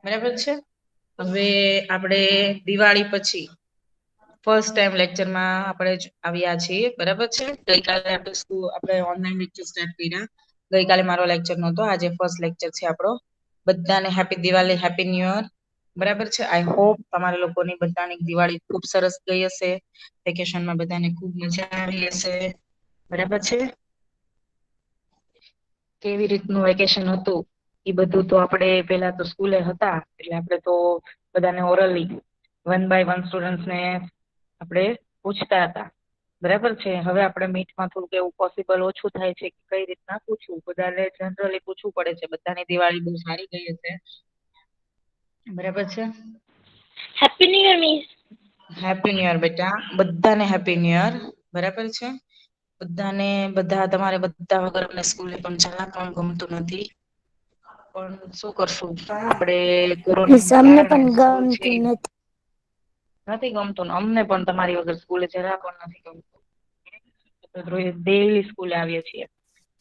બરાબર છે। હવે આપણે દિવાળી પછી ફર્સ્ટ ટાઈમ લેક્ચરમાં આપણે આવ્યા છીએ, બરાબર છે। ગઈકાલે આપણે ઓનલાઈન લેક્ચર સ્ટાર્ટ કર્યા। ગઈકાલે મારો લેક્ચર નહોતો, આજે ફર્સ્ટ લેક્ચર છે આપણો। બધાને happy Diwali, happy new year, બરાબર છે। આઈ હોપ તમારા લોકોની બધાની દિવાળી ખૂબ સરસ ગઈ હશે, વેકેશનમાં બધાને ખૂબ મજા આવી હશે, બરાબર છે। કેવી રીતનું વેકેશન હતું એ બધું તો આપણે પેલા તો સ્કૂલે હતા એટલે આપણે તો બધાને ઓરલી 1 by 1 સ્ટુડન્ટ્સને આપણે પૂછતા હતા, બરાબર છે। હવે આપણે મીટમાં થોડુંક એવું પોસિબલ ઓછું થાય છે કે કઈ રીતના પૂછવું, બધાને જનરલી પૂછવું પડે છે। બધાની દિવાળી બહુ સારી ગઈ હશે, બરાબર છે। Happy new year miss. Happy new year બેટા, બધાને હેપી ન્યુ યર, બરાબર છે। બધાને તમારે બધા વગર અમને સ્કૂલે પણ જરા પણ ગમતું નથી, પણ શું કરશું આપણે મિસ કોરોનાના અમને કારણે પણ સ્કૂલ છે ગમતું નથી। નથી ગમતું ને અમને પણ તમારી વગર સ્કૂલે જરા પણ નથી ગમતું। ડેલી સ્કૂલે આવીએ છીએ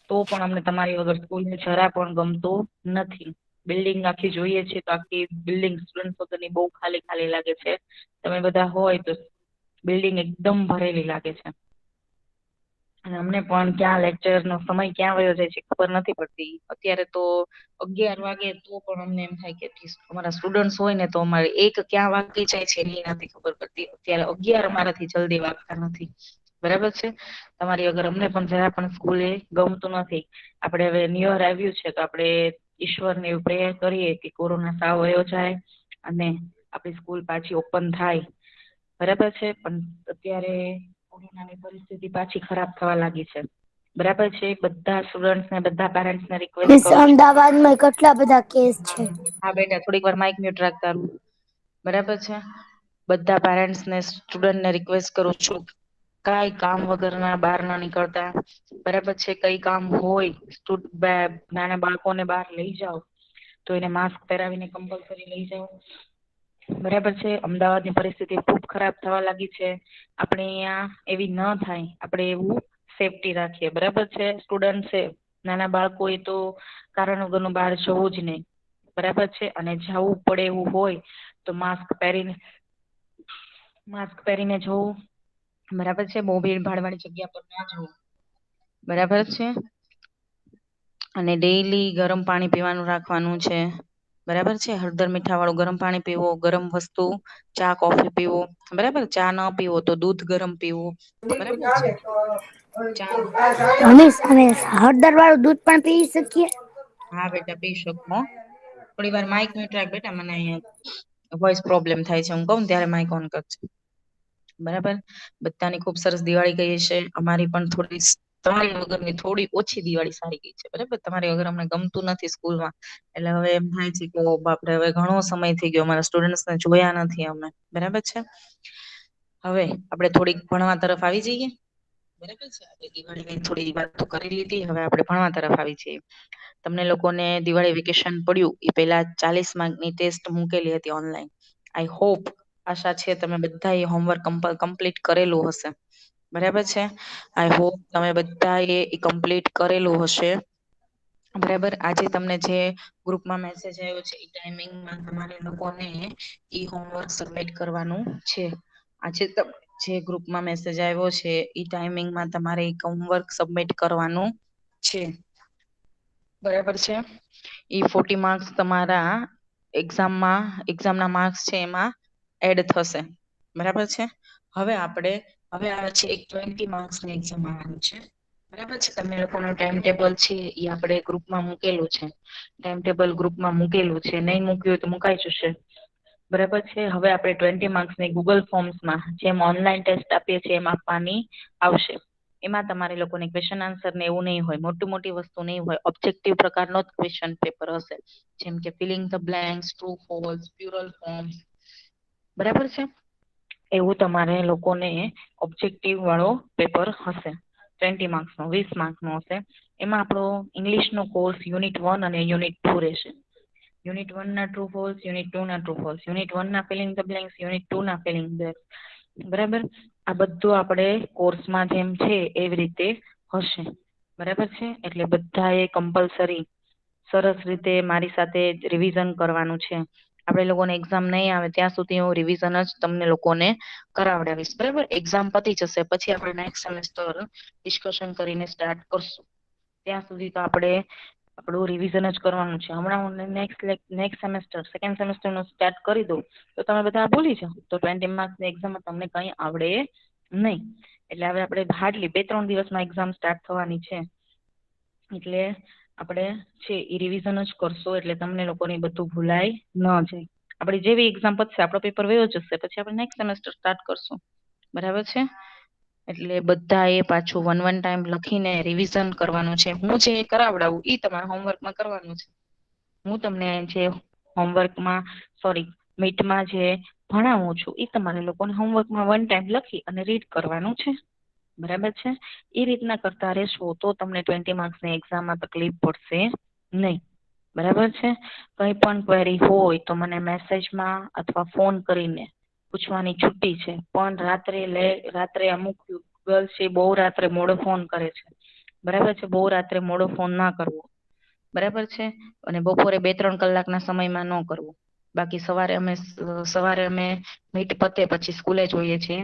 તો પણ અમને તમારી વગર સ્કૂલને જરા પણ ગમતું નથી। બિલ્ડિંગ આખી જોઈએ છે તો આખી બિલ્ડિંગ સ્ટુડન્ટ વગરની બહુ ખાલી ખાલી લાગે છે। તમે બધા હોય તો બિલ્ડિંગ એકદમ ભરેલી લાગે છે। અને અમને પણ ક્યાં લેક્ચર નો સમય ક્યાં વયો જાય છે ખબર નથી પડતી। અત્યારે તો 11 વાગે તો પણ અમને એમ થાય કે અમારા સ્ટુડન્ટ હોય ને તો અમારે એક ક્યાં વાગી જાય છે એ નથી ખબર પડતી। અત્યારે 11 અમારાથી જલ્દી વાગતા નથી, બરાબર છે। તમારી વગર અમને પણ જરા પણ સ્કૂલે ગમતું નથી। આપણે હવે ન્યુ યર આવ્યું છે તો આપણે ઈશ્વરને એવું પ્રેયર કરીએ કે કોરોના સાવ વયો જાય અને આપણી સ્કૂલ પાછી ઓપન થાય, બરાબર છે। પણ અત્યારે કોરોનાની પરિસ્થિતિ પાછી ખરાબ થવા લાગી છે, બરાબર છે। બધા સ્ટુડન્ટ્સ ને બધા પેરેન્ટ્સને રિક્વેસ્ટ મિસ કરું છું। અમદાવાદમાં કેટલા બધા કેસ છે। હા બેટા, થોડીક વાર માઇક મ્યુટ રાખ તારું, બરાબર છે। બધા પેરેન્ટ્સ ને સ્ટુડન્ટ ને રિક્વેસ્ટ કરું છું કઈ કામ વગર ના બહાર ના નીકળતા, બરાબર છે। કઈ કામ હોય નાના બાળકોને બહાર લઈ જાઓ તો એને માસ્ક પહેરાવીને કમ્પલસરી લઈ જાઓ, બરાબર છે। અમદાવાદની પરિસ્થિતિ ખુબ ખરાબ થવા લાગી છે, આપણે અહિયાં એવી ન થાય આપણે એવું સેફ્ટી રાખીએ, બરાબર છે। સ્ટુડન્ટ છે, નાના બાળકો એ તો કારણ વગરનું બહાર જવું જ નહીં, બરાબર છે। અને જવું પડે એવું હોય તો માસ્ક પહેરીને જવું, બરાબર છે। બહુ ભીડ ભાડ વાળી જગ્યા પર ના જવું, બરાબર છે। અને ડેલી ગરમ પાણી પીવાનું રાખવાનું છે, બરાબર છે। હળદર મીઠા વાળું ગરમ પાણી પીવો, ગરમ વસ્તુ ચા કોફી પીવો, બરાબર। ચા ના પીવો તો દૂધ ગરમ પીવું, બરાબર છે। ચા અમે હળદર વાળું દૂધ પણ પી શકીએ? હા બેટા પી શકો, થોડી વાર માઈક મ્યુટ રાખ બેટા, મને અહીંયા વોઇસ પ્રોબ્લેમ થાય છે, હું કહું ત્યારે માઈક ઓન કરજે, બરાબર। બધાની ખુબ સરસ દિવાળી ગઈ છે, અમારી પણ તમારી વગરની થોડી ઓછી દિવાળી સારી ગઈ છે, બરાબર। તમારી વગર અમને ગમતું નથી સ્કૂલમાં, એટલે હવે એમ થાય છે કે બાપરે હવે ઘણો સમય થઈ ગયો અમારા સ્ટુડન્ટસને જોયા નથી અમે, બરાબર છે। હવે આપણે થોડીક ભણવા તરફ આવી જઈએ, બરાબર છે। આપણે દિવાળીની થોડી વાત તો કરી લીધી, હવે આપણે ભણવા તરફ આવી જઈએ। તમને લોકોને દિવાળી વેકેશન પડ્યું એ પેલા 40 માર્કની ટેસ્ટ મૂકેલી હતી ઓનલાઈન। આઈ હોપ, આશા છે તમે બધા એ હોમવર્ક કમ્પ્લીટ કરેલું હશે, બરાબર છે। આઈ હોપ તમે બધા એ કમ્પ્લીટ કરેલું હશે, બરાબર। આજે તમને જે ગ્રુપમાં મેસેજ આવ્યો છે એ ટાઈમિંગમાં તમારે લોકોને ઈ હોમવર્ક સબમિટ કરવાનું છે। આજે જે ગ્રુપમાં મેસેજ આવ્યો છે ઈ ટાઈમિંગમાં તમારે હોમવર્ક સબમિટ કરવાનું છે, બરાબર છે। ઈ 40 માર્ક્સ તમારા એક્ઝામ ના માર્ક્સ છે એમાં એડ થશે, બરાબર છે। હવે આવે છે એક 20 માર્ક્સની એક્ઝામ આવવાની છે, બરાબર છે। તમે લોકોનું ટાઈમ ટેબલ છે એ આપણે ગ્રુપમાં મૂકેલું છે, ટાઈમ ટેબલ ગ્રુપમાં મૂકેલું છે, નહીં મૂક્યું હોય તો મુકાઈ જશે, બરાબર છે। હવે આપણે 20 માર્ક્સની ગૂગલ ફોર્મ્સમાં જેમ ઓનલાઈન ટેસ્ટ આપીએ છીએ એમ આપવાની આવશે। એમાં તમારે લોકોને ક્વેશ્ચન આન્સર ને એવું નહીં હોય, મોટી વસ્તુ નહીં હોય, ઓબ્જેક્ટિવ પ્રકારનો જ ક્વેશ્ચન પેપર હશે, જેમ કે filling the blanks, true false, plural form, બરાબર છે। એવું તમારે લોકોને ઓબ્જેક્ટિવ વાળો પેપર હશે, 20 માર્ક્સ નો, 20 માર્ક્સ નો હશે। એમાં આપણો ઇંગ્લિશ નો કોર્સ યુનિટ 1 અને યુનિટ 2 રહેશે। યુનિટ 1 ના ટ્રુ ફોલ્સ, યુનિટ 2 ના ટ્રુ ફોલ્સ, યુનિટ 1 ના ફિલિંગ ધ બ્લેન્ક્સ, યુનિટ 2 ના ફિલિંગ ધ બ્લેન્ક્સ, બરાબર। આ બધું આપણે કોર્સમાં જેમ છે એવી રીતે હશે, બરાબર છે। એટલે બધા એ કમ્પલસરી સરસ રીતે મારી સાથે રિવિઝન કરવાનું છે, આપણે લોકોને એક્ઝામ નહીં આવે ત્યાં સુધી હું રિવિઝન જ તમને લોકોને કરાવડાવીશ. બરાબર, એક્ઝામ પતી જશે પછી આપણે નેક્સ્ટ સેમેસ્ટર ડિસ્કશન કરીને સ્ટાર્ટ કરશું. ત્યાં સુધી તો આપણે આપણું રિવિઝન જ કરવાનું છે. હમણાં હું નેક્સ્ટ સેમેસ્ટર સેકન્ડ સેમેસ્ટર નું સ્ટાર્ટ કરી દઉં તો તમે બધા ભૂલી જાઓ તો 20 માર્ક્સની એક્ઝામમાં તમને કંઈ આવડે નહીં. એટલે હવે આપણે હાર્ડલી 2-3 દિવસમાં એક્ઝામ સ્ટાર્ટ થવાની છે. એટલે આપણે છે એ રિવિઝન જ કરશો એટલે તમને લોકોને બધું ભૂલાય ન જાય. આપણી જેવી એક્ઝામ પતશે આપણો પેપર વયો જશે પછી આપણે નેક્સ્ટ સેમેસ્ટર સ્ટાર્ટ કરશું. બરાબર છે. એટલે બધા એ પાછું 1 ટાઈમ લખીને રિવિઝન કરવાનું છે. હું જે કરાવડાવું એ તમારે હોમવર્કમાં કરવાનું છે. હું તમને જે હોમવર્કમાં મીટમાં જે ભણાવું છું એ તમારે લોકોને હોમવર્કમાં 1 ટાઈમ લખી અને રીડ કરવાનું છે. બરાબર છે. એ રીતના કરતા રહેશો તો તમને 20 માર્ક્સની એક્ઝામમાં તકલીફ પડશે નહીં. બરાબર છે. કંઈ પણ ક્વેરી હોય તો મને મેસેજમાં અથવા ફોન કરીને પૂછવાની છુટ્ટી છે. પણ રાત્રે અમુક ગર્લ્સ છે બહુ રાત્રે મોડો ફોન કરે છે. બરાબર છે. બહુ રાત્રે મોડો ફોન ના કરવો. બરાબર છે. અને બપોરે 2-3 કલાકના સમયમાં ન કરવો. બાકી સવારે અમે મીટ પતે પછી સ્કૂલે જોઈએ છીએ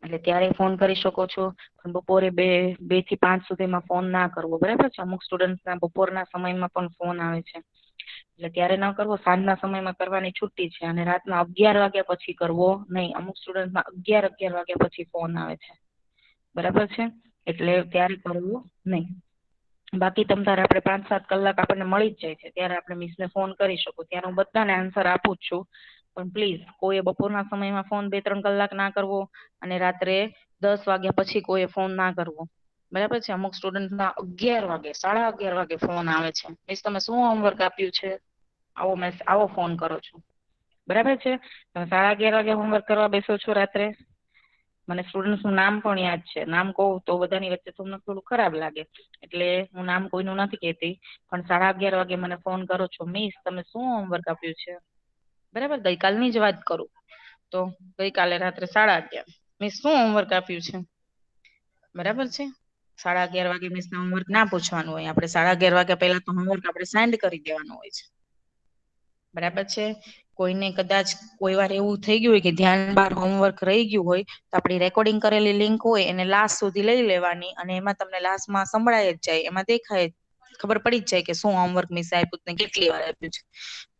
એટલે ત્યારે ફોન કરી શકો છો. પણ બપોરે 2 થી 5 સુધીમાં ફોન ના કરવો. બરાબર છે. અમુક સ્ટુડન્ટના બપોરના સમયમાં પણ ફોન આવે છે એટલે ત્યારે ન કરવો. સાંજના સમયમાં કરવાની છુટ્ટી છે અને રાતના 11 વાગ્યા પછી કરવો નહીં. અમુક સ્ટુડન્ટના 11 વાગ્યા પછી ફોન આવે છે. બરાબર છે. એટલે ત્યારે કરવું નહીં. બાકી તમ તારે આપણે 5-7 કલાક આપણને મળી જ જાય છે ત્યારે આપણે મિસને ફોન કરી શકો. ત્યારે હું બધાને આન્સર આપું જ છું. પણ પ્લીઝ કોઈએ બપોરના સમયમાં ફોન 2-3 કલાક ના કરવો અને રાત્રે 10 વાગ્યા પછી કોઈ ફોન ના કરવો. બરાબર છે. અમુક સ્ટુડન્ટના 11 વાગે 11:30 વાગે ફોન આવે છે. મિસ તમે શું હોમવર્ક આપ્યું છે આવો ફોન કરો છો. બરાબર છે. તમે 11:30 વાગે હોમવર્ક કરવા બેસો છો રાત્રે. મને સ્ટુડન્ટનું નામ પણ યાદ છે. નામ કહું તો બધાની વચ્ચે તમને થોડું ખરાબ લાગે એટલે હું નામ કોઈનું નથી કહેતી. પણ 11:30 વાગે મને ફોન કરો છો મિસ તમે શું હોમવર્ક આપ્યું છે. બરાબર. ગઈકાલની જ વાત કરું તો ગઈકાલે રાત્રે 11:30 મિસ શું હોમવર્ક આપ્યું છે. બરાબર છે. 11:30 વાગે મિસને હોમવર્ક ના પૂછવાનું હોય. આપણે 11:30 વાગ્યા પહેલા તો હોમવર્ક આપણે સેન્ડ કરી દેવાનું હોય છે. બરાબર છે. કોઈને કદાચ કોઈ વાર એવું થઈ ગયું હોય કે ધ્યાન બહાર હોમવર્ક રહી ગયું હોય તો આપણી રેકોર્ડિંગ કરેલી લિંક હોય એને લાસ્ટ સુધી લઈ લેવાની અને એમાં તમને લાસ્ટમાં સંભળાય જ જાય. એમાં દેખાય ખબર પડી જ જાય કે શું હોમવર્ક મિસ આપ્યું ને કેટલી વાર આપ્યું છે.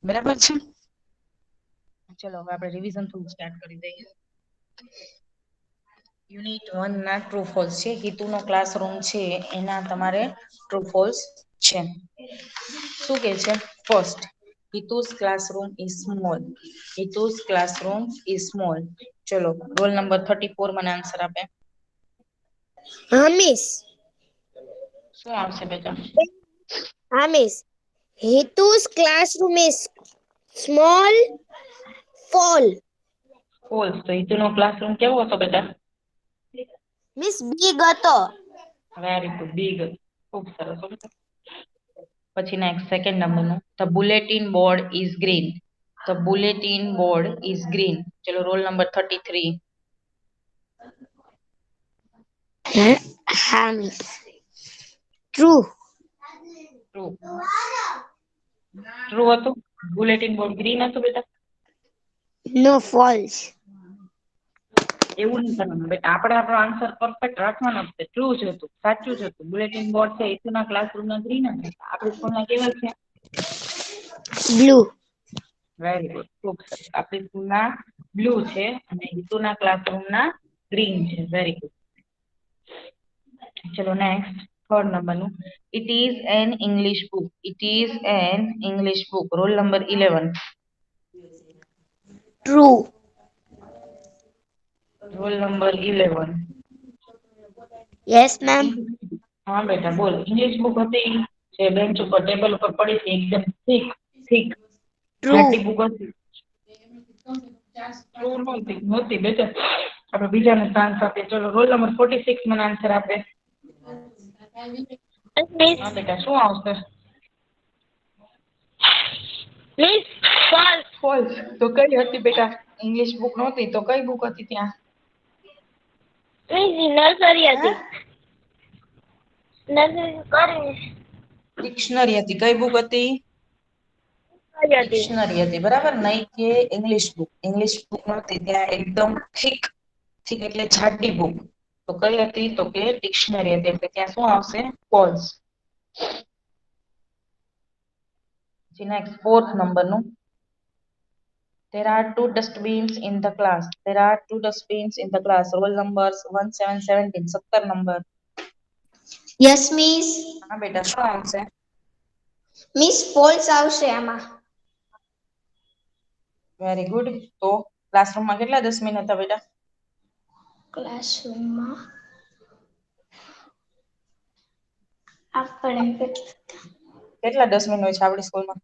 બરાબર છે. ચલો હવે આપણે રિવિઝન થોડું સ્ટાર્ટ કરી દઈએ. યુનિટ 1 ના ટ્રુ ફોલ્સ છે. હિતુનો ક્લાસરૂમ છે એના તમારે ટ્રુ ફોલ્સ છે. શું કે છે. First, Hitu's classroom is small. Hitu's classroom is small. ચલો રોલ નંબર 34 મને આન્સર આપે. હા મિસ. શું આવશે બેટા? હા miss. Hitu's classroom is small. False. તો હિતુનો ક્લાસરૂમ કેવો હતો બેટા? મિસ big હતો. Very good. બિગ. ખૂબ સરસ. પછી નેક્સ્ટ સેકન્ડ નંબરનું the bulletin board is green. The bulletin board is green. ચલો રોલ નંબર 33. હા મિસ. ટ્રુ. ટ્રુ હતું. બુલેટિન બોર્ડ ગ્રીન હતું બેટા. નો ફોલ્સ. એવું નહીં કરવાનું બેટા. આપણે આપણો આન્સર પરફેક્ટ રાખવાનો છે. ટ્રુ જ હતું. સાચું જ હતું. બુલેટિન બોર્ડ છે હિતુના ક્લાસરૂમના ગ્રીન જ હતા. આપણી સ્કૂલના કેવા છે? બ્લુ. Very good. ખૂબ સરસ. આપણી સ્કૂલના બ્લુ છે અને હિતુના ક્લાસરૂમના ગ્રીન છે. Very good. ચલો નેક્સ્ટ થર્ડ નંબરનું it is an English book. It is an English book. Roll number 11. True. Roll number 11. Yes ma'am. હા બેટા બોલ. ઇંગ્લિશ બુક હતી જે બેન્ચ ઉપર ટેબલ ઉપર પડી હતી એકદમ થીક ટ્રુ. જાડી બુક હતી. ટ્રુ નહોતી બેટા. આપણે બીજાને ચાન્સ આપીએ. ચલો રોલ નંબર 46 મને આન્સર આપે. મિસ. હા બેટા શું આવશે? Miss false. ફોલ્સ. તો કઈ હતી બેટા? ઇંગ્લિશ બુક નહોતી તો કઈ બુક હતી ત્યાં? મિસ નર્સરી હતી. નર્સરી કરી. ડિક્શનરી હતી. કઈ બુક હતી? ડિક્શનરી હતી બરાબર, નહીં કે ઇંગ્લિશ બુક. ઇંગ્લિશ બુક નહોતી ત્યાં, એકદમ થીક થીક એટલે જાડી બુક. તો કઈ હતી? તો કે ડિક્શનરી હતી. એટલે ત્યાં શું આવશે? ફોલ્સ. નેક્સ્ટ ફોર્થ નંબરનું. There are two dustbins in the class. There are two dustbins in the class. Roll numbers 1717. 17 number. Yes miss. હા બેટા, શું આવશે? મિસ ફોલ્સ આવશે આમાં. Very good. તો ક્લાસરૂમમાં કેટલા ડસ્ટબિન હતા બેટા? ક્લાસરૂમમાં આપણે કેટલા ડસ્ટબિન હોય છે આપણી સ્કૂલમાં?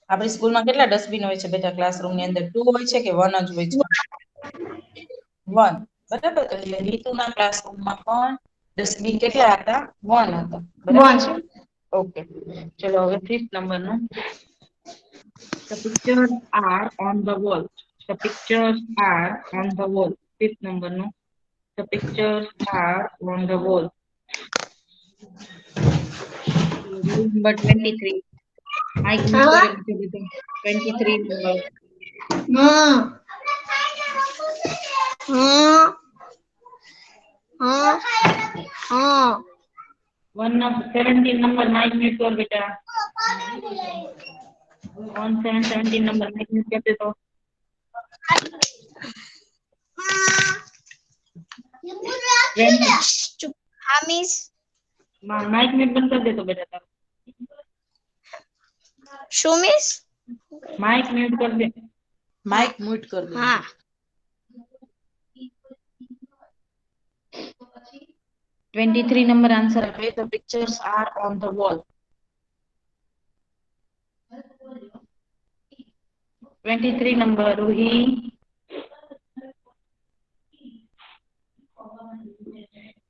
આપણી સ્કૂલમાં કેટલા ડસ્ટબિન હોય છે બેટા ક્લાસરૂમની અંદર? 2 હોય છે કે 1 જ હોય છે? 1. બરાબર. એટલે રીતુના ક્લાસરૂમમાં પણ ડસ્ટબિન કેટલા હતા? 1 હતા. બરાબર છે? ઓકે. ચલો હવે 5th નંબરનું. The pictures are on the wall. The pictures are on the wall. 5th નંબરનું. The pictures are on the wall. Number 23. Mike mute કરેલું છે બધું. 23 number. One number 17 number Mike mute કર બેટા. 17 number Mike mute कर दे तो. હા miss. Mic mute बंद कर दे तो बेटा तारा. શું મિસ? माइक म्यूट कर दे. माइक म्यूट कर दे. હા. 23 number answer આપે. The pictures are on the wall. 23 number Ruhi.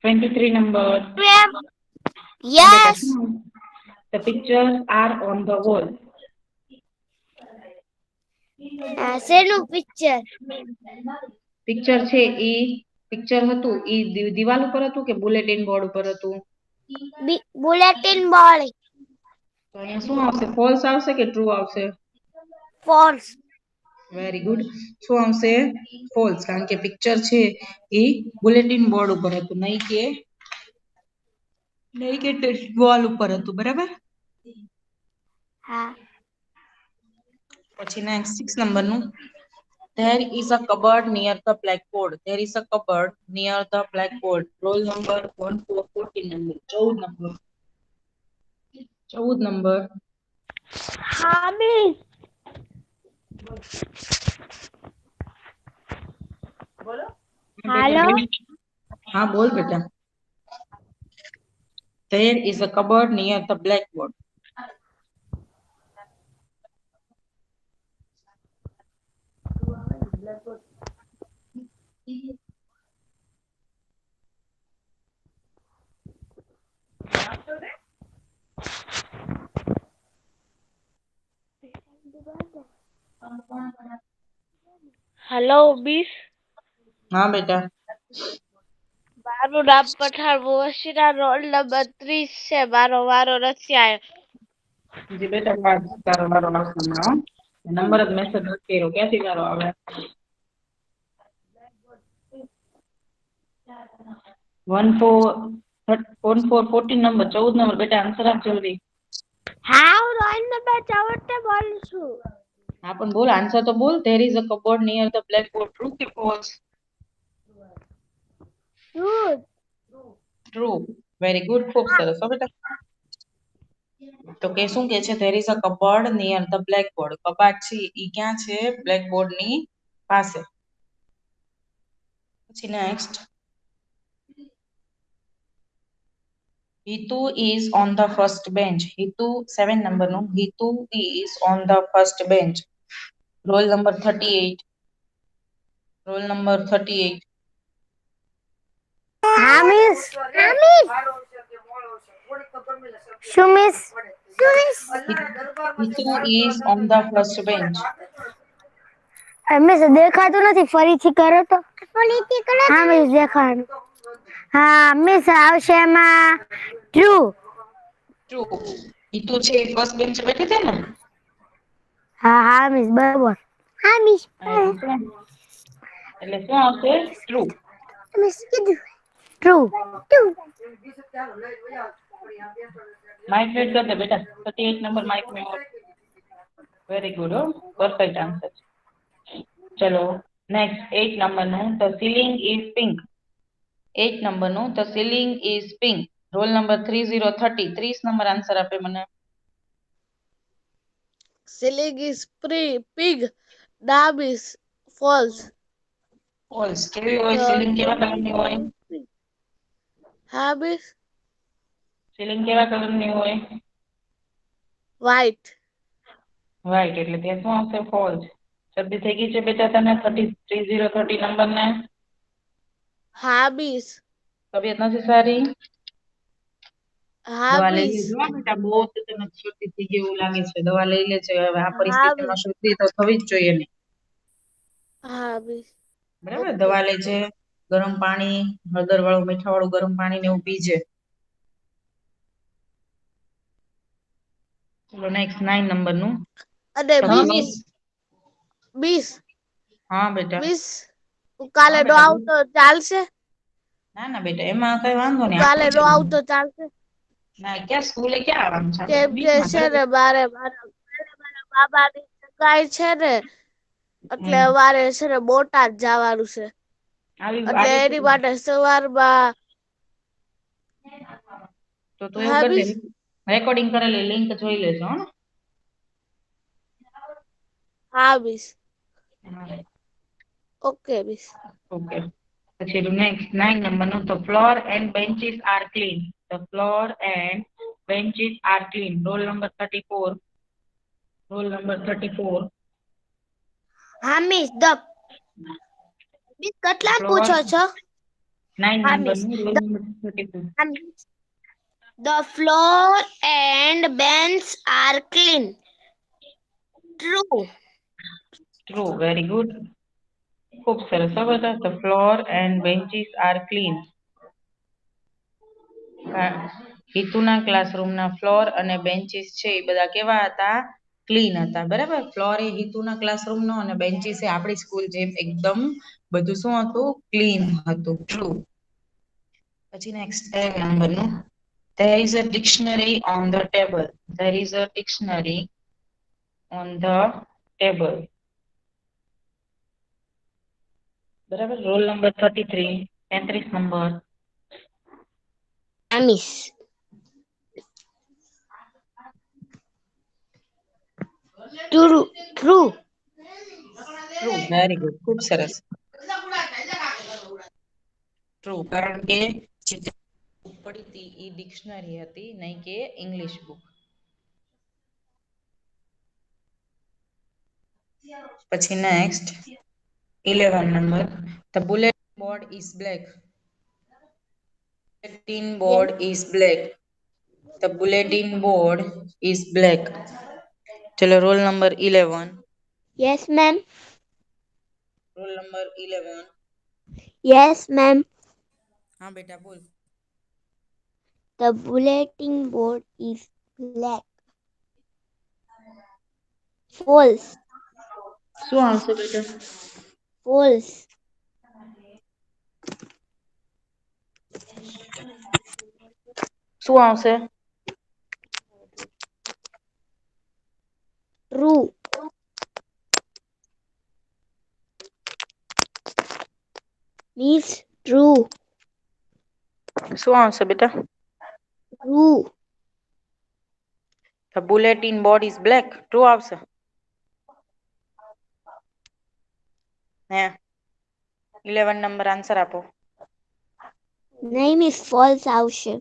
23 number. Yes. The pictures are on the wall. શેનું પિક્ચર? પિક્ચર છે ઈ પિક્ચર હતું ઈ દિવાલ ઉપર હતું કે બુલેટિન બોર્ડ ઉપર હતું? Bulletin board. તો અહીંયા શું આવશે? ફોલ્સ આવશે કે ટ્રુ આવશે? ફોલ્સ. Very good. શું આવશે? ફોલ્સ. કારણ કે પિક્ચર છે એ બુલેટિન બોર્ડ ઉપર હતું, નહીં કે વોલ ઉપર હતું. બરાબર. હા. પછી નેક્સ્ટ 6 નંબરનું. There is a cupboard near the blackboard. There is a cupboard near the blackboard. Roll number 1414 number. 14 number. 14 number. હા મિસ. બોલો. હાલો. હા બોલ બેટા. There is a cupboard near the blackboard. Hello miss. હા બેટા. મારું નામ પઠાણ મોશીના, રોલ નંબર 30 છે. મારો વારો નથી આવ્યો. જી બેટા, તારો વારો આવશે હમણાં. નંબર જ મેસેજ નથી કર્યો. ક્યાંથી વારો આવે? 1414 નંબર. 14 નંબર બેટા, આન્સર આપ જલ્દી. હા, હું રોલ નંબર 14 બોલું છું. હા પણ બોલ, આન્સર તો બોલ. There is a cupboard near the blackboard. True કે false? True. Very good. ખૂબ સરસ હો બેટા. તો કે શું કે છે? There is a cupboard near the blackboard. કબાટ છે ઈ ક્યાં છે? બ્લેકબોર્ડ ની પાસે. પછી next. Hitu is on the first bench. Hitu 7 number નું. Hitu is on the first bench. Roll number 38. Roll number 38. હા મિસ. હા મિસ. શું miss? Hitu is on the first bench. Miss દેખાતું નથી, ફરીથી કરો તો. ફરીથી કરો. હા મિસ દેખાડું. હા મિસ આવશે એમાં ટ્રુ. ટ્રુ. હિતુ છે એ ફર્સ્ટ બેન્ચ બેઠી હતી ને? હા મિસ બરાબર. હા મિસ. એટલે શું આવશે? ટ્રુ. મિસ કીધું ટ્રુ. માઇક મ્યુટ કર દે બેટા. 38 number mic mute. Very good હો. Perfect answer. ચલો નેક્સ્ટ 8 નંબરનું ધ સીલિંગ ઇઝ પિંક. 8 નંબરનું the ceiling is pink. Roll number 3030. 30 number answer આપે મને. Ceiling is pig. Dam is false. False. કેવી હોય The સીલિંગ? કેવા table કલરની હોય? is pig. હા મિસ. સીલિંગ કેવા કલરની હોય? White. રાઈટ. એટલે ત્યાં શું આવશે? ફોલ્સ. શરદી થઈ ગઈ છે બેટા તને 3030 નંબરને? હા મિસ. તબિયત નથી સારી? હા દવા લઈ મિસ. લેજો હો બેટા. બહુ જ તને શરદી થઈ ગઈ એવું લાગે છે. દવા લઈ લેજે. હવે આ હા મિસ. પરિસ્થિતિમાં શરદી તો થવી જ જોઈએ નહીં. હા મિસ. બરાબર. ઓકે. દવા લેજે. ગરમ પાણી, હળદર વાળું, મીઠા વાળું ગરમ પાણી ને એવું પીજે. ચલો નેક્સ્ટ 9 નંબરનું. અને હા મિસ. મિસ. મિસ. હા બેટા. મિસ હું કાલે હા નો બેટા બોલ. આવું તો ચાલશે? ના ના બેટા એમાં કઈ વાંધો હું નહીં. કાલે આવી નો આવું જવાનું. તો ચાલશે? ના ક્યાં સ્કૂલે ક્યાં આવવાનું છે? આપણે કેમ તો કે બીજમાં છે ઘરે ને મારા બાબાની સગાઈ છે ને એટલે અમારે છે ને બોટાદ જવાનું છે. આવી એટલે આવી એની માટે સવારમાં તો તું એવું હા કરી મિસ. દે. રેકોર્ડિંગ કરેલી લિંક જોઈ લેજો હો. હા મિસ. હા. Okay miss. ઓકે. પછી નેક્સ્ટ 9 નંબરનું the floor and benches are clean. The floor and benches are clean. Roll number 34. Roll number 34. હા મિસ. મિસ કેટલા ફ્લોર પૂછો છો? 9 હા મિસ. નંબરનું roll number 34. The floor and bench are clean. True. True. Very good. ખૂબ સરસ હો બેટા. The floor and benches are clean. હિતુના ક્લાસરૂમના ફ્લોર અને બેન્ચીસ છે એ બધા કેવા હતા? ક્લીન હતા. બરાબર. ફ્લોર એ હિતુના ક્લાસરૂમનો અને બેન્ચીસ એ આપણી સ્કૂલ જેમ એકદમ બધું શું હતું? ક્લીન હતું. ટ્રુ. પછી નેક્સ્ટ 10 નંબરનું there is a dictionary on the table. There is a dictionary on the table. બરાબર. Roll number 33. 33 number. Miss. True. True. True. Very good. ખૂબ સરસ. ટ્રુ. કારણ કે જે બુક પડી હતી એ ડિક્શનરી હતી નહીં કે ઇંગ્લિશ બુક. પછી next 11 number the bullet board is black. bulletin Yes. board is black. The bulletin board is black. ચલો roll number 11. Yes, ma'am. Roll number 11. Yes, ma'am. હા બેટા બોલ. The bulletin board is black. False. શું આવશે બેટા? False. શું આવશે? True. Miss. True. શું આવશે બેટા? True. The bulletin board is black. True આવશે. હે 11 નંબર આન્સર આપો. નહીં મિસ false આવશે.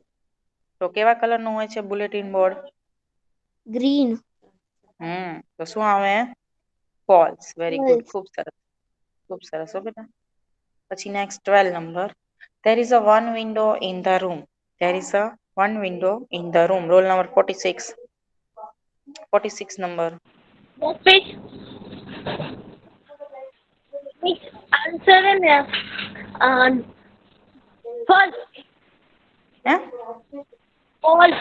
તો કેવા કલરનું હોય છે બુલેટિન બોર્ડ? Green. તો શું આવે? ફોલ્સ. Very good. False. ખૂબ સરસ. ખૂબ સરસ હો બેટા. પછી next 12 number there is a one window in the room. There is a one window in the room. Roll number 46. 46 number. Miss. Miss answer હે ને ફર્સ્ટ. હે ફોલ્સ.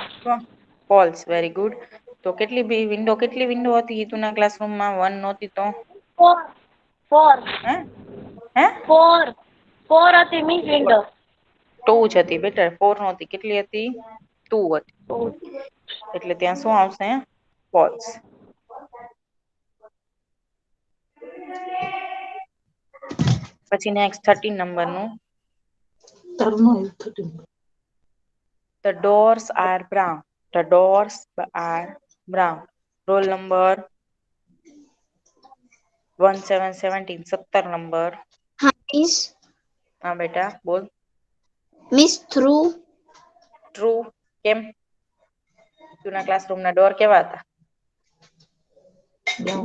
ફોલ્સ. Very good. તો કેટલી વિન્ડો હતી હિતુના ક્લાસરૂમમાં? 1 નહોતી તો? 4 હે હે 4 હતી મિસ વિન્ડો. 2 જ હતી બેટા, 4 નહોતી. કેટલી હતી? 2 હતી. એટલે ત્યાં શું આવશે? ફોલ્સ. પછી નેક્સ્ટ 13 નંબરનું. The doors are brown. The doors are brown. Roll number 1717, 17 number. હા મિસ. હા બેટા બોલ. Miss through. ટ્રુ. કેમ? હિતુના ક્લાસરૂમના ડોર કેવા હતા?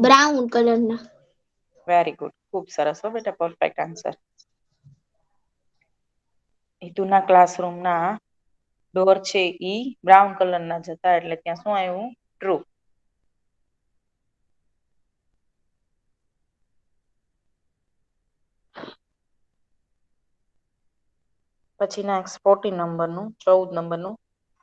બ્રાઉન કલરના. Very good. ખૂબ સરસ હો બેટા, પરફેક્ટ આન્સર. હિતુના ક્લાસરૂમના ડોર છે ઈ બ્રાઉન કલરના જ હતા, એટલે ત્યાં શું આવ્યું? ટ્રુ. પછી નેક્સ્ટ 14 નંબરનું, 14 નંબરનું.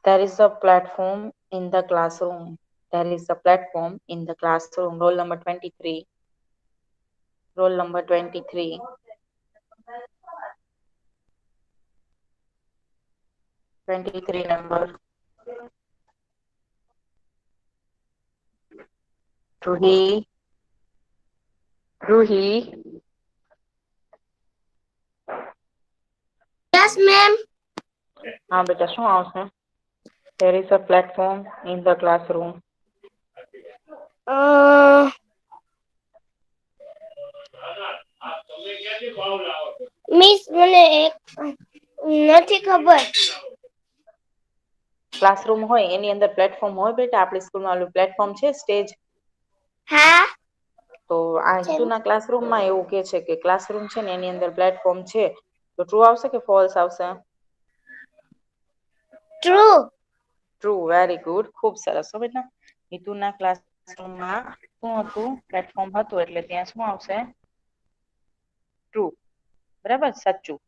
There is a platform in the classroom. There is a platform in the classroom. Roll number 23. Roll number 23. 23 number. Ruhi. Yes ma'am. હા બેટા શું આવશે? There is a platform in the classroom. Miss મને નથી ખબર. Classroom હોય એની અંદર platform હોય બેટા. આપણી સ્કૂલમાં ઓલું પ્લેટફોર્મ છે, સ્ટેજ. હા. તો આ હિતુના ક્લાસરૂમમાં એવું કે છે કે ક્લાસરૂમ છે ને એની અંદર પ્લેટફોર્મ છે. તો ટ્રુ આવશે કે ફોલ્સ આવશે? ટ્રુ. ટ્રુ. Very good. ખૂબ સરસ હો બેટા. હિતુના ક્લાસરૂમમાં શું હતું? પ્લેટફોર્મ હતું, એટલે ત્યાં શું આવશે? ટ્રુ. બરાબર, સાચું.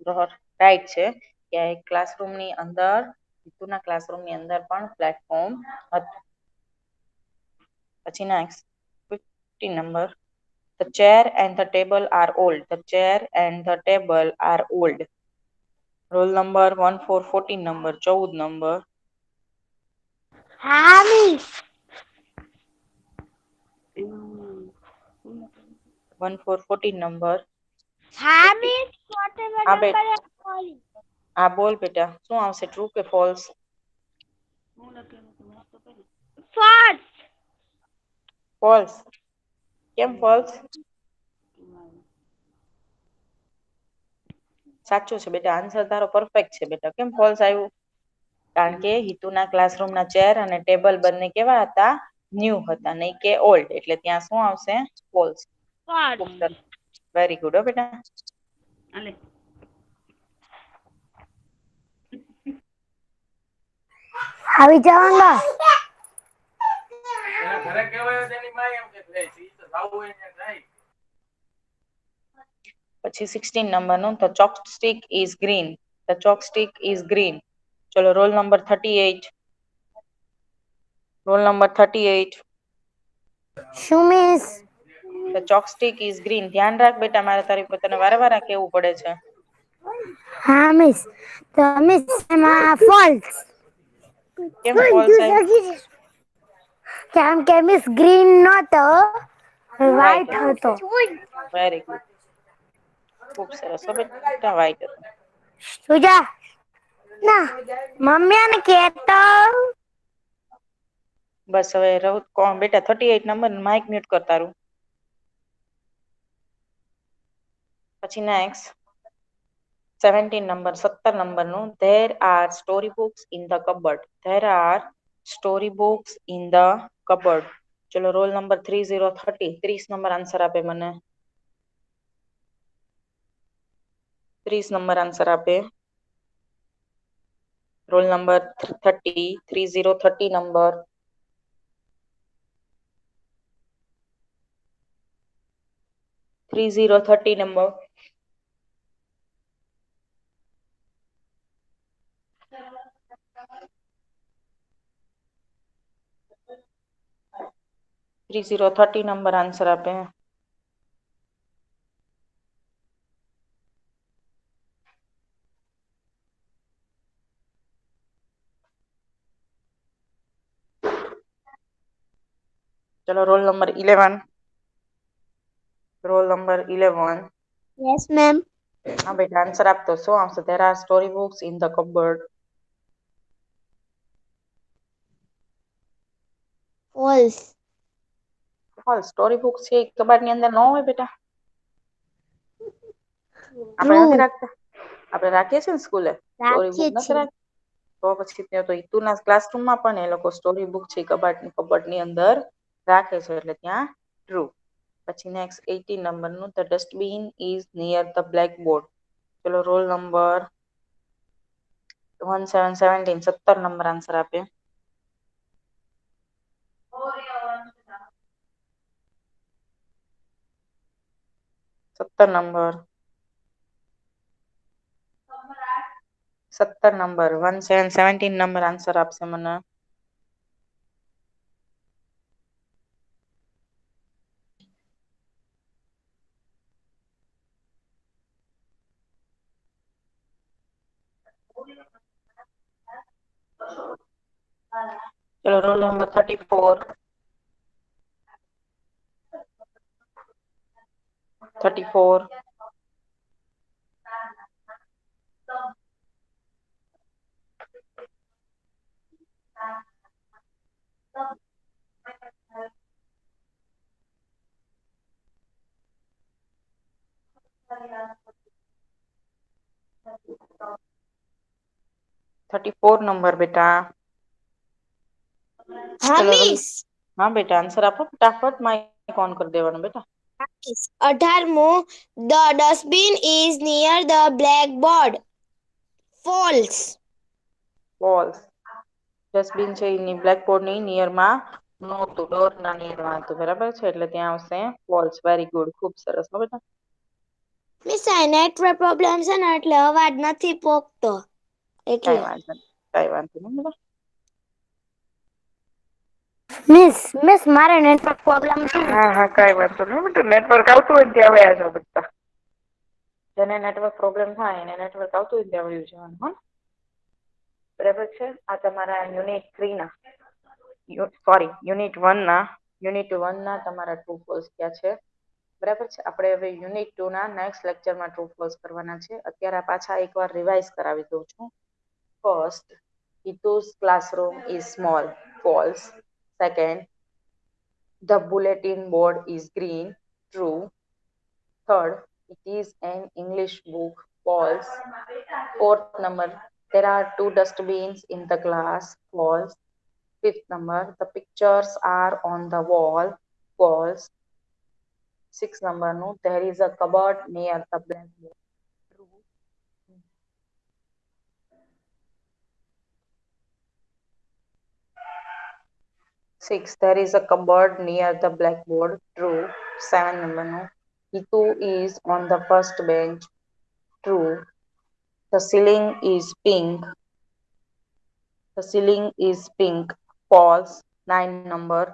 રાઈટ છે કે એક ક્લાસરૂમની અંદર, હિતુના ક્લાસરૂમની અંદર પણ પ્લેટફોર્મ હતું. પછી next 15 number. The chair and the table are old. The chair and the table are old. Roll number 1414 number, 14 number. હા મિસ. 1414 નંબર. હા મિસ. હા બોલ બેટા, શું આવશે? ટ્રુ કે ફોલ્સ? ફોલ્સ. ફોલ્સ. કેમ ફોલ્સ? સાચું છે બેટા, આન્સર તારો પરફેક્ટ છે બેટા. કેમ ફોલ્સ આવ્યું? કારણ કે હિતુના ક્લાસરૂમના ચેર અને ટેબલ બંને કેવા હતા? ન્યૂ હતા, નહીં કે ઓલ્ડ. એટલે ત્યાં શું આવશે? ફોલ્સ. વેરી ગુડ હો બેટા. આવી જવાંગા. પછી 16 નંબરનું. The chalkstick is green. The chalkstick is green. ચલો રોલ નંબર 38. Roll number 38. શું miss? The chalkstick is green. ધ્યાન રાખ બેટા, મારે તારી તને વારે કેવું પડે છે. હા મિસ. તો મિસ એમાં ફોલ્સ. કેમ ફોલ્સ આવ્યું? કેમ કે મિસ ગ્રીન નતો, વ્હાઈટ હતો. Very good. ખૂબ સરસ હો બેટા, વ્હાઈટ હતો. સુજા ના મમ્મી ને કેતો. બસ હવે કોણ બેટા? 38 નંબર. માઇક મ્યુટ કર તારું. પછી નેક્સ્ટ 17 નંબર, 17 નંબરનું. There are story books in the cupboard. There are story books in the cupboard. ચલો રોલ નંબર 3030, 30 નંબર આન્સર આપે મને. 30 નંબર આન્સર આપે. Role number 3030 number. 3030 number. 3030 number answer આપે. ચલો roll number 11. Roll number 11. Yes, ma'am. હા બેટા answer આપતો શું આવશે? There are story books in the cupboard. False. Story book છે કબાટની અંદર ન હોય બેટા. આપણે True. નથી રાખતા. આપણે રાખીએ છીએ ને સ્કૂલે સ્ટોરી બુક રાખીએ નથી છીએ. રાખતા. તો પછી ત્યાં તો ઈતુના ક્લાસરૂમમાં પણ એ લોકો સ્ટોરી બુક છે કબાટની અંદર રાખે છે એટલે ત્યાં ટ્રુ. પછી નેક્સ્ટ 18 નંબરનું the dustbin is near the blackboard. ચલો રોલ નંબર 17 17 નંબર આન્સર આપે. સત્તર નંબર 17 નંબર આન્સર આપશે મને. ચલો રોલ નંબર 34. 34. નંબર બેટા. હા ચલો રોલ. મિસ. હા બેટા આન્સર આપો ફટાફટ. માઇક ઓન કરી દેવાનું બેટા. 18મો The dustbin is near the blackboard. False. False. Dustbin છે એની બ્લેકબોર્ડની નિયરમાં નહોતું. ડોરના નિયરમાં હતું. બરાબર છે એટલે ત્યાં આવશે ફોલ્સ. Very good. ખૂબ સરસ હો બેટા. મિસ આ નેટવર્ક પ્રોબ્લેમ છે ને એટલે અવાજ નથી પોકતો કઈ એટલે. વાંધો નહીં. કઈ વાંધો નહીં બેટા. મિસ મારે નેટવર્ક પ્રોબ્લેમ છે ને. હા કઈ વાંધો નહીં બેટા. નેટવર્ક આવતું હોય ત્યાં આવ્યા છો બધા. જેને નેટવર્ક પ્રોબ્લેમ થાય એને નેટવર્ક આવતું હોય ત્યાં આવ્યું જવાનું હો. બરાબર છે. આ તમારા યુનિટ 3 ના યુનિટ 1 ના તમારા ટ્રુ ફોલ્સ ક્યાં છે. બરાબર છે. આપણે હવે યુનિટ 2 ના નેક્સ્ટ લેક્ચરમાં ટ્રુ ફોલ્સ કરવાના છે. અત્યારે પાછા એકવાર રિવાઇઝ કરાવી દઉં છું. First, Hitu's classroom is small. False. Second, the bulletin board is green. True. Third, it is an English book. False. Fourth number, there are 2 dustbins in the class. False. Fifth number, the pictures are on the wall. False. Sixth number, no, there is a cupboard near the blackboard. True. Six, there is a cupboard near the blackboard. True. 7 number, no, Hitu is on the first bench. True. The ceiling is pink. The ceiling is pink. False. 9 number,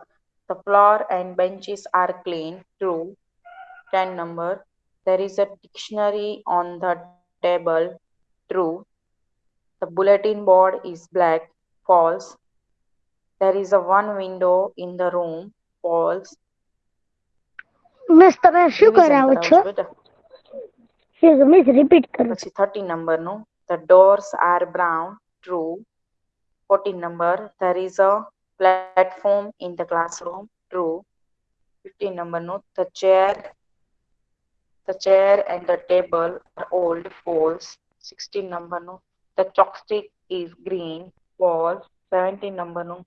the floor and benches are clean. True. 10 number, there is a dictionary on the table. True. The bulletin board is black. False. There is a one window in the room. False. Miss તમે શું Revision કરાવો કરાવું છો? છું બેટા. Miss repeat કરો. પછી 30 નંબરનું the doors are brown. True. 14 number, there is a platform in the classroom. True. 15 numberનું the chair and the table are old. False. 16 numberનું the chopstick is green. False. 17 numberનું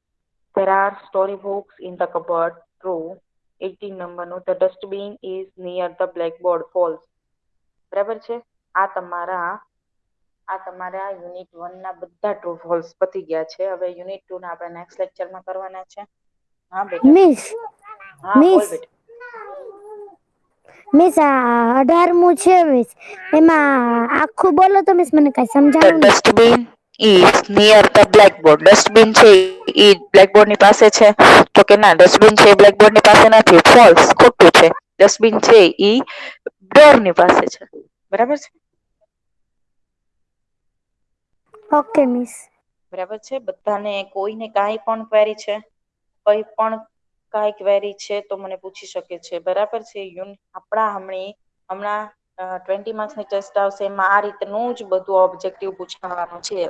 there are storybooks in the cupboard. True. 18 numberનું the dustbin is near the blackboard. False. બરાબર છે. આ તમારા unit 1 ના બધા true false પતી ગયા છે. હવે યુનિટ 2 ના આપણે નેક્સ્ટ લેક્ચરમાં કરવાના છે. હા બેટા. મિસ હા બોલ મિસ બેટા. મિસ આ 18મું છે મિસ એમાં આખું બોલો તો મિસ મને કઈ The સમજાણું નહીં. dustbin is near the blackboard. Dustbin છે ઈ બ્લેકબોર્ડ ની પાસે છે? તો કે ના, ડસ્ટબિન છે એ બ્લેકબોર્ડ ની પાસે નથી. ફોલ્સ, ખોટું છે. ડસ્ટબિન છે ઈ ડોર ની પાસે છે. બરાબર છે? Okay miss. બરાબર છે? બધાને કોઈને કાંઈ પણ ક્વેરી છે? કઈ પણ કાંઈ ક્વેરી છે તો મને પૂછી શકે છે. બરાબર છે? આપણા હમણાં 20 માર્ક્સની ટેસ્ટ આવશે એમાં આ રીતનું જ બધું ઓબ્જેક્ટિવ પૂછવાનું છે.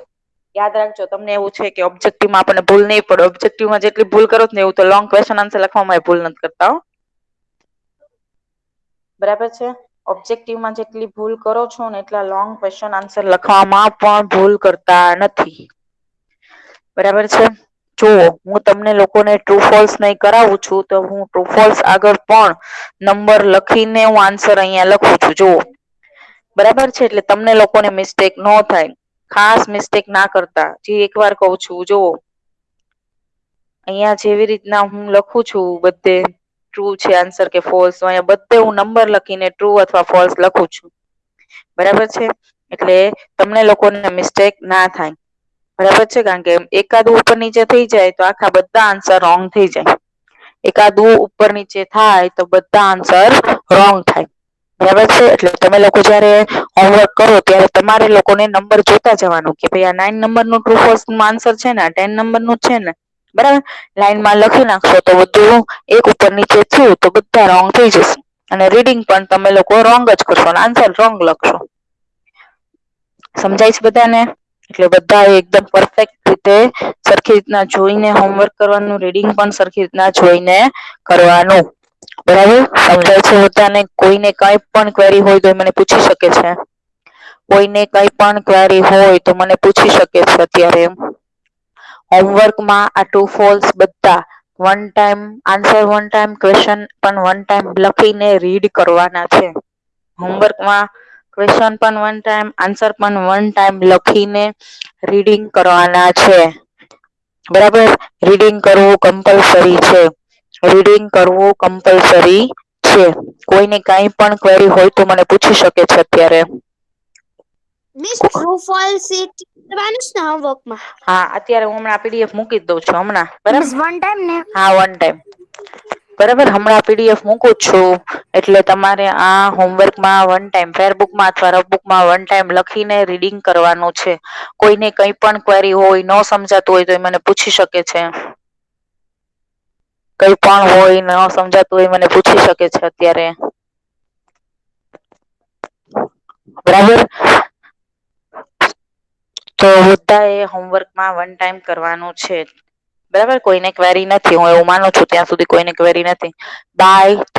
યાદ રાખજો, તમને એવું છે કે ઓબ્જેક્ટિવમાં આપણને ભૂલ નહીં પડે. ઓબ્જેક્ટિવમાં જેટલી ભૂલ કરો ને એવું તો લોંગ ક્વેશ્ચન આન્સર લખવામાં ભૂલ નથી કરતા હો. બરાબર છે? ઓબ્જેક્ટિવમાં જેટલી ભૂલ કરો છો ને એટલા લોંગ ક્વેશ્ચન આન્સર લખવામાં પણ ભૂલ કરતા નથી. બરાબર છે? જો હું તમને લોકોને ટ્રુ ફોલ્સ નહીં કરાવું છું તો હું ટ્રુ ફોલ્સ આગળ પણ નંબર લખીને હું આન્સર અહીંયા લખું છું. જુઓ, બરાબર છે? એટલે તમને લોકોને મિસ્ટેક ન થાય. ખાસ મિસ્ટેક ના કરતા. જે એકવાર કહું છું, જુઓ અહીંયા જેવી રીતના હું લખું છું બધે ટ્રુ છે આન્સર કે ફોલ્સ, તો અહીંયા બધે હું નંબર લખીને ટ્રુ અથવા ફોલ્સ લખું છું. બરાબર છે? એટલે તમને લોકોને મિસ્ટેક ના થાય. બરાબર છે? કારણ કે એકાદું ઉપર નીચે થઈ જાય તો આખા બધા આન્સર રોંગ થઈ જાય. એકાદું ઉપર નીચે થાય તો બધા આન્સર રોંગ થાય. બરાબર છે? એટલે તમે લોકો જયારે હોમવર્ક કરો ત્યારે તમારે લોકોને નંબર જોતા જવાનું કે ભાઈ આ 9 નંબરનું ટ્રુ ફોલ્સ નું આન્સર છે ને, આ 10 નંબરનું છે ને. બરાબર? લાઈનમાં લખી નાખશો તો બધું એક ઉપર નીચે થયું તો બધા રોંગ થઈ જશે. અને રીડિંગ પણ તમે લોકો રોંગ જ કરશો અને આન્સર રોંગ લખશો. સમજાય છે બધાને? એટલે બધા એકદમ પરફેક્ટ રીતે સરખી રીતના જોઈને હોમવર્ક કરવાનું, રીડિંગ પણ સરખી રીતના જોઈને કરવાનું. બરાબર? સમજાય છે બધાને? કોઈને કઈ પણ ક્વેરી હોય તો મને પૂછી શકે છે. કોઈને કઈ પણ ક્વેરી હોય તો મને પૂછી શકે છે અત્યારે. હોમવર્કમાં આ ટ્રુ ફોલ્સ બધા one time answer, one time question પણ વન ટાઈમ લખીને રીડ કરવાના છે. હોમવર્કમાં ક્વેશ્ચન પણ વન ટાઈમ, આન્સર પણ વન ટાઈમ લખીને રીડિંગ કરવાના છે. બરાબર? રીડિંગ કરવું કમ્પલસરી છે. રીડિંગ કરવું કમ્પલસરી છે. કોઈને કઈ પણ ક્વેરી હોય તો મને પૂછી શકે છે અત્યારે. મિસ ટ્રુ ફોલ્સ કરવાનું છે ને હોમવર્કમાં? હા, અત્યારે હું હમણાં પીડીએફ મૂકી જ દઉં છું હમણાં. મિસ બરાબર? વન ટાઈમ ને? હા, વન ટાઈમ. બરાબર? હમણાં પીડીએફ મૂકું છું. એટલે તમારે આ હોમવર્કમાં વન ટાઈમ ફેરબુકમાં અથવા રફબુકમાં વન ટાઈમ લખીને રીડિંગ કરવાનું છે. કોઈને કઈ પણ ક્વેરી હોય, ન સમજાતું હોય તો એ મને પૂછી શકે છે. કઈ પણ હોય, ન સમજાતું હોય મને પૂછી શકે છે અત્યારે. બરાબર? તો બધાએ હોમવર્કમાં વન ટાઈમ કરવાનું છે. બરાબર? કોઈને ક્વેરી નથી. હું એવું માનું છું ત્યાં સુધી કોઈને ક્વેરી નથી. બાય.